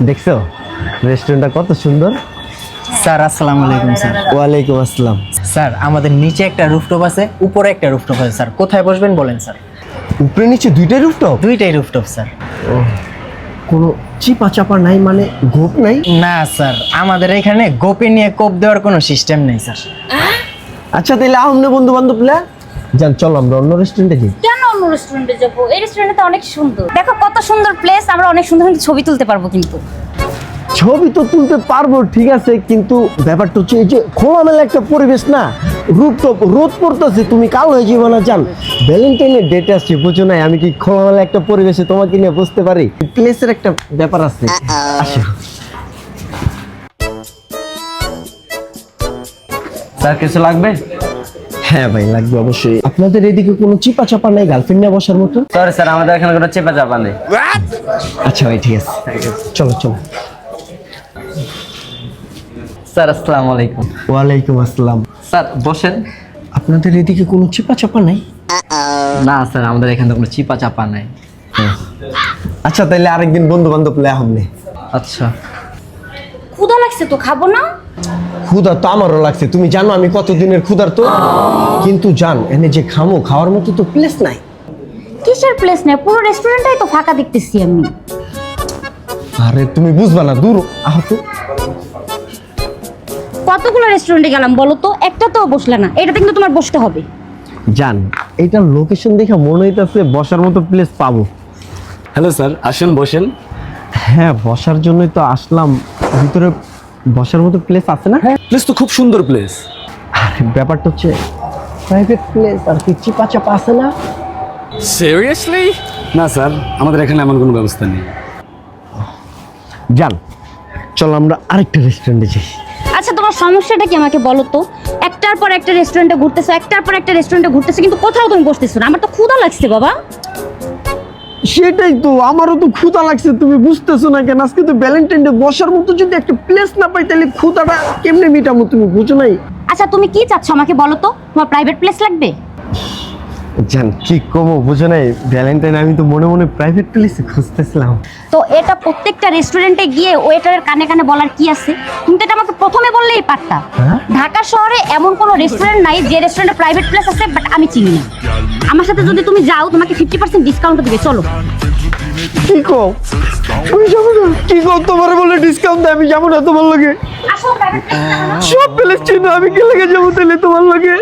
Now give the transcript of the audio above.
দেখছো রেস্টুরেন্টটা কত সুন্দর। স্যার আসসালামু আলাইকুম স্যার। ওয়ালাইকুম আসসালাম। স্যার আমাদের নিচে একটা রুফটপ আছে, উপরে একটা রুফটপ আছে স্যার। কোথায় বসবেন বলেন স্যার? উপরে নিচে দুইটাই রুফটপ? দুইটাই রুফটপ স্যার। কোনো চিপা চাপা নাই মানে গোপ নাই? না স্যার, আমাদের এখানে গোপে নিয়ে কোপ দেওয়ার কোনো সিস্টেম নেই স্যার। আচ্ছা তাহলে আমনে বন্ধু বান্ধব লা যান, চলো আমরা অন্য রেস্টুরেন্টে যাই। কেন অন্য রেস্টুরেন্টে যাবো? এই রেস্টুরেন্টটা অনেক সুন্দর, দেখো কত সুন্দর প্লেস, আমরা অনেক সুন্দর সুন্দর ছবি তুলতে পারবো। কিন্তু ছবি তো তুলতে পারবো ঠিক আছে, কিন্তু ব্যাপারটা হচ্ছে এই যে খোলামেলা একটা পরিবেশ না, রুফটপ, রোদ পড়তেছে, তুমি কালো হয়ে যাবে না। জান ভ্যালেন্টাইনের ডেটে আসছে, বুঝো নাই আমি কি খোলামেলা একটা পরিবেশে তোমাকে নিয়ে বুঝতে পারি? প্লেসের একটা ব্যাপার আছে। আসো। স্যার কিছু লাগবে? হ্যাঁ ভাই লাগবে অবশ্যই। আপনাদের এদিকে কোনো চিপা চাপা নাই গার্লফ্রেন্ড নিয়ে বসার মতো? সরি স্যার, আমাদের এখানে কোনো চেপা চাপা নেই। আচ্ছা ভাই ঠিক আছে, চলো চলো। স্যার আসসালামু আলাইকুম। ওয়ালাইকুম আসসালাম। স্যার বসেন। আপনাদের এদিকে কোনো চিপা চাপা নাই? না স্যার, আমাদের এখানে কোনো চিপা চাপা নাই। আচ্ছা তাইলে আরেকদিন বন্ধু বান্ধব লে हमने। আচ্ছা ক্ষুধা লাগছে তো, খাবো না? ক্ষুধা তো আমারও লাগছে, তুমি জানো আমি কতদিনের ক্ষুধার তো। কিন্তু জান এনে যে খামো, খাওয়ার মতো তো প্লেস নাই। কিসের প্লেস নেই? পুরো রেস্টুরেন্টটাই তো ফাঁকা দেখতেছি আমি। আরে তুমি বুঝবা না, দূর আহত। কতগুলো রেস্টুরেন্টে গেলাম বলো তো, একটা তো বসলে না। এটাতে কিন্তু তোমার বসতে হবে। জান এইটার লোকেশন দেখে মনে হইতাছে বসার মতো প্লেস পাবো। হ্যালো স্যার, আসেন বসেন। হ্যাঁ বসার জন্যই তো আসলাম। ভিতরে বসার মতো প্লেস আছে না? প্লেস তো খুব সুন্দর প্লেস। আরে ব্যাপারটা হচ্ছে প্রাইভেট প্লেস, আর কি চিপা চাপা আছে না? সিরিয়াসলি? না স্যার, আমাদের এখানে এমন কোনো ব্যবস্থা নেই। জান চলো আমরা আরেকটা রেস্টুরেন্টে যাই। আচ্ছা তোমার সমস্যাটা কি আমাকে বলো তো? একটার পর একটা রেস্টুরেন্টে ঘুরতেছো, একটার পর একটা রেস্টুরেন্টে ঘুরতেছো, কিন্তু কোথাও তুমি বসতেছো না। আমার তো ক্ষুধা লাগছে বাবা। সেটাই তো, আমারও তো ক্ষুধা লাগছে, তুমি বুঝতেছো না কেন? আজকে তো ভ্যালেন্টাইন ডে, বসার মতো যদি একটা প্লেস না পাই তাহলে ক্ষুধাটা কেমনে মিটাবো, তুমি বুঝো নাই? আচ্ছা তুমি কি চাচ্ছ আমাকে বলো তো? তোমার প্রাইভেট প্লেস লাগবে? জান কি কমো, বুঝো নাই ভ্যালেন্টাইন আমি তো মনে মনে প্রাইভেট প্লেসে খুঁজতেছিলাম। তো এটা প্রত্যেকটা রেস্টুরেন্টে গিয়ে ওয়েটারের কানে কানে বলার কি আছে? তুমি তো এটা আমাকে প্রথমে বললেই পারতা। হ্যাঁ? ঢাকা শহরে এমন কোনো রেস্টুরেন্ট নাই যে রেস্টুরেন্টে প্রাইভেট প্লেস আছে, বাট আমি চিনি না। আমার সাথে যদি তুমি যাও তোমাকে 50% ডিসকাউন্ট দিবে, চলো। কি কো তুমি যাবো না? কি কো তোমার বলে ডিসকাউন্ট দেয়, আমি যাবো না তোমার লগে। আসো প্রাইভেট প্লেস। সব প্লেস চিনো, আমি কি লেগে যাবো তাহলে তোমার লগে?